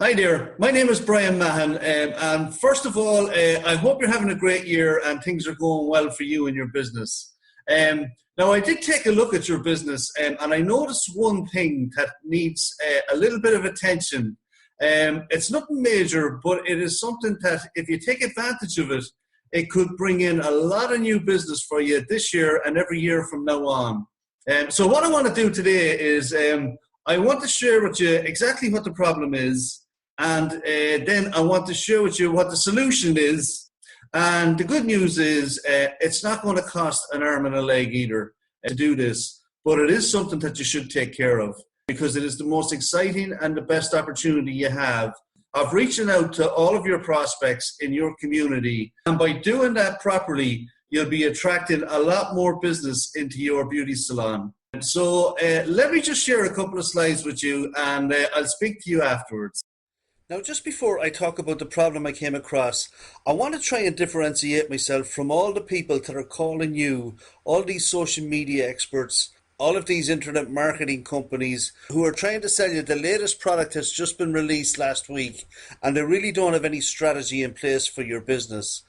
Hi there, my name is Brian Mahan, and first of all, I hope you're having a great year and things are going well for you and your business. Now, I did take a look at your business, and I noticed one thing that needs a little bit of attention. It's nothing major, but it is something that if you take advantage of it, it could bring in a lot of new business for you this year and every year from now on. So what I want to do today is I want to share with you exactly what the problem is, and then I want to share with you what the solution is. And the good news is it's not going to cost an arm and a leg either to do this, but it is something that you should take care of because it is the most exciting and the best opportunity you have of reaching out to all of your prospects in your community. And by doing that properly, you'll be attracting a lot more business into your beauty salon. So let me just share a couple of slides with you, and I'll speak to you afterwards. Now, just before I talk about the problem I came across, I want to try and differentiate myself from all the people that are calling you, all these social media experts, all of these internet marketing companies who are trying to sell you the latest product that's just been released last week, and they really don't have any strategy in place for your business.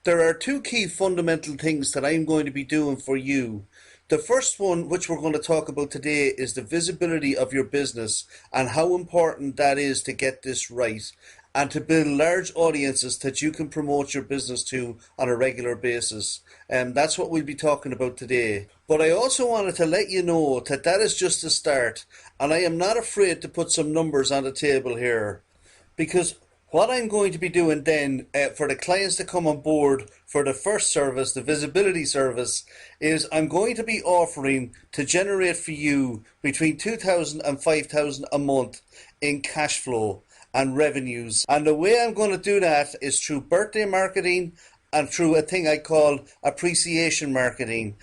There are two key fundamental things that I'm going to be doing for you. The first one, which we're going to talk about today, is the visibility of your business and how important that is to get this right and to build large audiences that you can promote your business to on a regular basis. And that's what we'll be talking about today. But I also wanted to let you know that that is just the start, and I am not afraid to put some numbers on the table here, because what I'm going to be doing then for the clients to come on board for the first service, the visibility service, is I'm going to be offering to generate for you between $2,000 and $5,000 a month in cash flow and revenues. And the way I'm going to do that is through birthday marketing and through a thing I call appreciation marketing.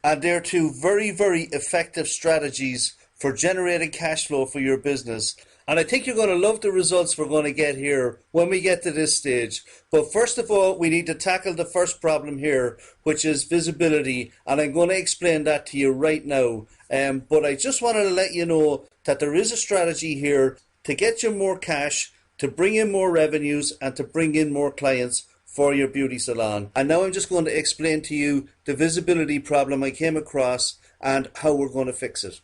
And they're two very, very effective strategies for generating cash flow for your business. And I think you're going to love the results we're going to get here when we get to this stage. But first of all, we need to tackle the first problem here, which is visibility. And I'm going to explain that to you right now. But I just wanted to let you know that there is a strategy here to get you more cash, to bring in more revenues, and to bring in more clients for your beauty salon. And now I'm just going to explain to you the visibility problem I came across and how we're going to fix it.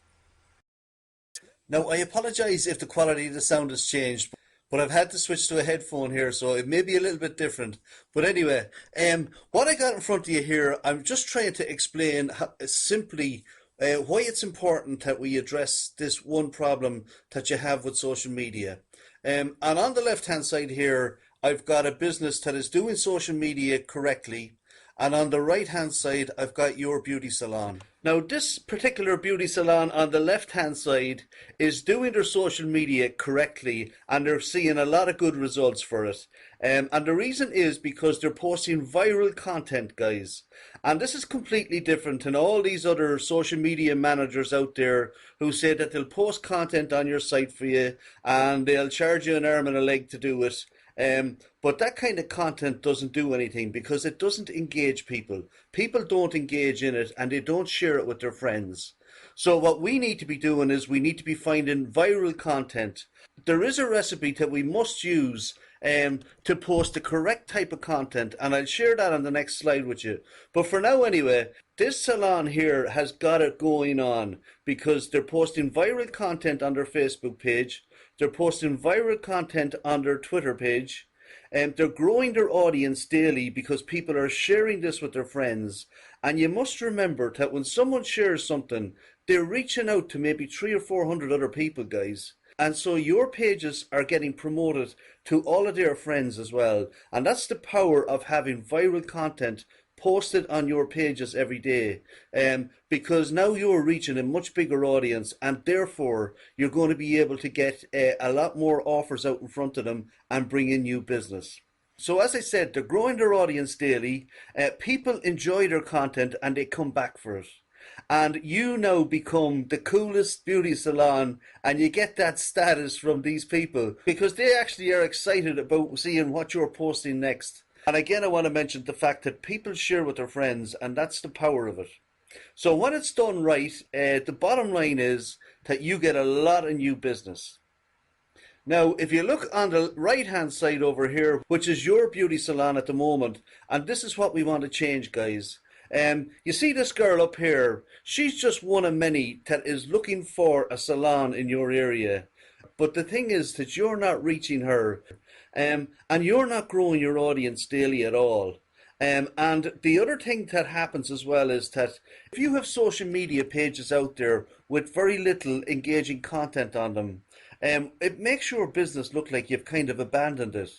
Now, I apologise if the quality of the sound has changed, but I've had to switch to a headphone here, so it may be a little bit different. But anyway, what I got in front of you here, I'm just trying to explain simply why it's important that we address this one problem that you have with social media. And on the left-hand side here, I've got a business that is doing social media correctly. And on the right hand side, I've got your beauty salon. Now, this particular beauty salon on the left hand side is doing their social media correctly, and they're seeing a lot of good results for it. And the reason is because they're posting viral content, guys. And this is completely different than all these other social media managers out there who say that they'll post content on your site for you and they'll charge you an arm and a leg to do it. But that kind of content doesn't do anything because it doesn't engage people. People don't engage in it and they don't share it with their friends. So what we need to be doing is we need to be finding viral content. There is a recipe that we must use to post the correct type of content, and I'll share that on the next slide with you. But for now anyway, this salon here has got it going on because they're posting viral content on their Facebook page. They're posting viral content on their Twitter page, and they're growing their audience daily because people are sharing this with their friends. And you must remember that when someone shares something, they're reaching out to maybe 300 or 400 other people, guys. And so your pages are getting promoted to all of their friends as well. And that's the power of having viral content posted on your pages every day, because now you're reaching a much bigger audience, and therefore you're going to be able to get a lot more offers out in front of them and bring in new business. So as I said, they're growing their audience daily. People enjoy their content and they come back for it. And you now become the coolest beauty salon, and you get that status from these people because they actually are excited about seeing what you're posting next. And again, I want to mention the fact that people share with their friends, and that's the power of it. So when it's done right, the bottom line is that you get a lot of new business. Now, if you look on the right hand side over here, which is your beauty salon at the moment, and this is what we want to change, guys. You see this girl up here, she's just one of many that is looking for a salon in your area. But the thing is that you're not reaching her, and you're not growing your audience daily at all. And the other thing that happens as well is that if you have social media pages out there with very little engaging content on them, it makes your business look like you've kind of abandoned it.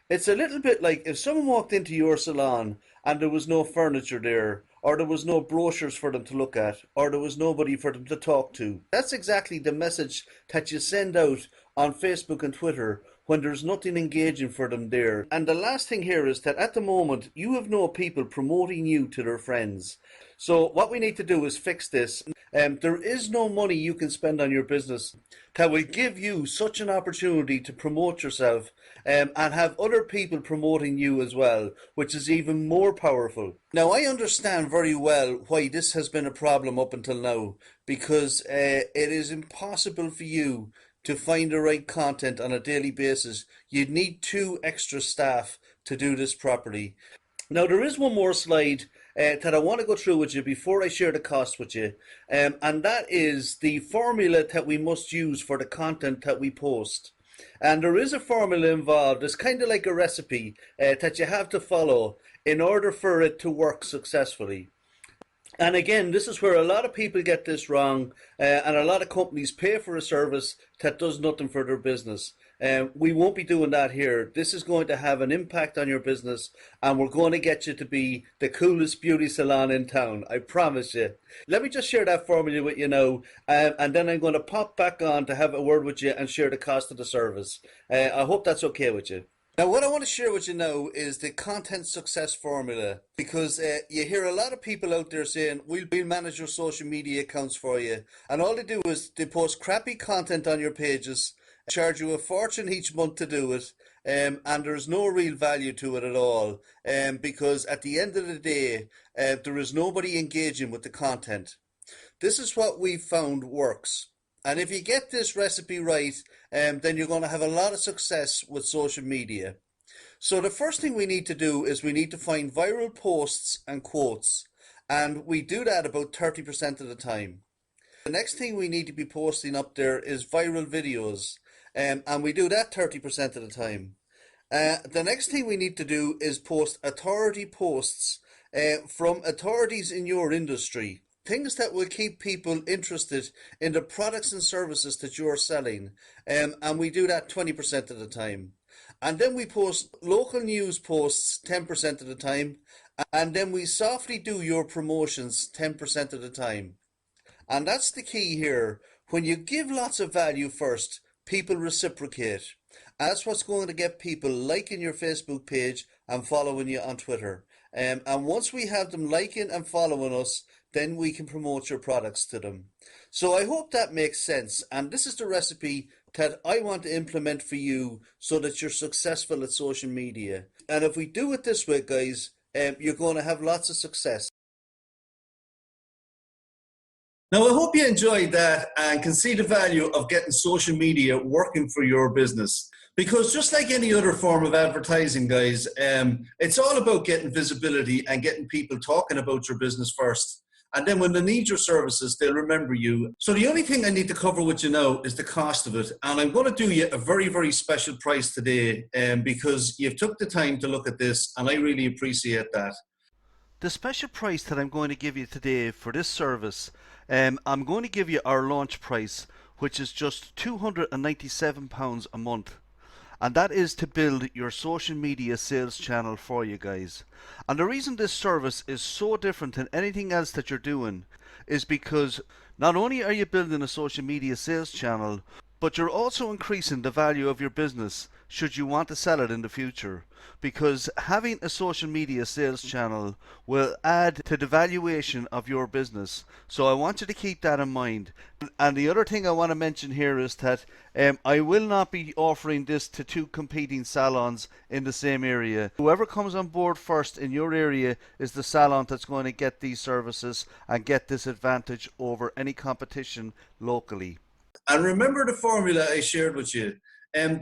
It's a little bit like if someone walked into your salon and there was no furniture there, or there was no brochures for them to look at, or there was nobody for them to talk to. That's exactly the message that you send out on Facebook and Twitter when there's nothing engaging for them there. And the last thing here is that at the moment, you have no people promoting you to their friends. So what we need to do is fix this. There is no money you can spend on your business that will give you such an opportunity to promote yourself and have other people promoting you as well, which is even more powerful. Now, I understand very well why this has been a problem up until now, because it is impossible for you to find the right content on a daily basis. You'd need 2 extra staff to do this properly. Now, there is one more slide that I want to go through with you before I share the cost with you, and that is the formula that we must use for the content that we post. And there is a formula involved. It's kind of like a recipe that you have to follow in order for it to work successfully. And again, this is where a lot of people get this wrong, and a lot of companies pay for a service that does nothing for their business. We won't be doing that here. This is going to have an impact on your business, and we're going to get you to be the coolest beauty salon in town. I promise you. Let me just share that formula with you now, and then I'm going to pop back on to have a word with you and share the cost of the service. I hope that's okay with you. Now, what I want to share with you now is the content success formula, because you hear a lot of people out there saying, we'll manage your social media accounts for you. And all they do is they post crappy content on your pages, charge you a fortune each month to do it, and there's no real value to it at all, because at the end of the day, there is nobody engaging with the content. This is what we've found works. And if you get this recipe right, then you're going to have a lot of success with social media. So the first thing we need to do is we need to find viral posts and quotes. And we do that about 30% of the time. The next thing we need to be posting up there is viral videos. And we do that 30% of the time. The next thing we need to do is post authority posts from authorities in your industry. Things that will keep people interested in the products and services that you're selling. And we do that 20% of the time. And then we post local news posts 10% of the time. And then we softly do your promotions 10% of the time. And that's the key here. When you give lots of value first, people reciprocate. That's what's going to get people liking your Facebook page and following you on Twitter. And once we have them liking and following us, then we can promote your products to them. So I hope that makes sense. And this is the recipe that I want to implement for you so that you're successful at social media. And if we do it this way, guys, you're going to have lots of success. Now, I hope you enjoyed that and can see the value of getting social media working for your business. Because just like any other form of advertising, guys, it's all about getting visibility and getting people talking about your business first. And then when they need your services, they'll remember you. So the only thing I need to cover with you now is the cost of it. And I'm going to do you a very, very special price today because you've took the time to look at this, and I really appreciate that. The special price that I'm going to give you today for this service, I'm going to give you our launch price, which is just £297 a month. And that is to build your social media sales channel for you guys. And the reason this service is so different than anything else that you're doing is because not only are you building a social media sales channel, but you're also increasing the value of your business should you want to sell it in the future. Because having a social media sales channel will add to the valuation of your business. So I want you to keep that in mind. And the other thing I want to mention here is that I will not be offering this to 2 competing salons in the same area. Whoever comes on board first in your area is the salon that's going to get these services and get this advantage over any competition locally. And remember the formula I shared with you.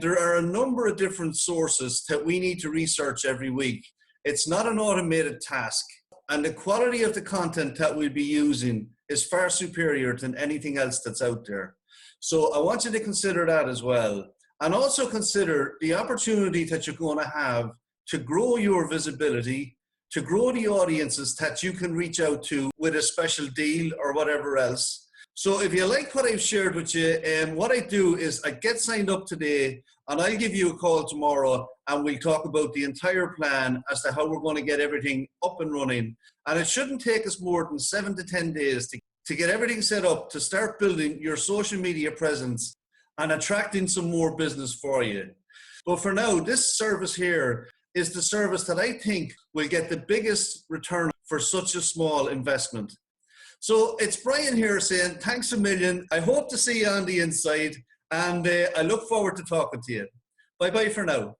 there are a number of different sources that we need to research every week. It's not an automated task. And the quality of the content that we'll be using is far superior than anything else that's out there. So I want you to consider that as well. And also consider the opportunity that you're going to have to grow your visibility, to grow the audiences that you can reach out to with a special deal or whatever else. So if you like what I've shared with you, what I do is I get signed up today and I'll give you a call tomorrow and we'll talk about the entire plan as to how we're going to get everything up and running. And it shouldn't take us more than 7 to 10 days to get everything set up, to start building your social media presence and attracting some more business for you. But for now, this service here is the service that I think will get the biggest return for such a small investment. So it's Brian here saying thanks a million. I hope to see you on the inside and I look forward to talking to you. Bye-bye for now.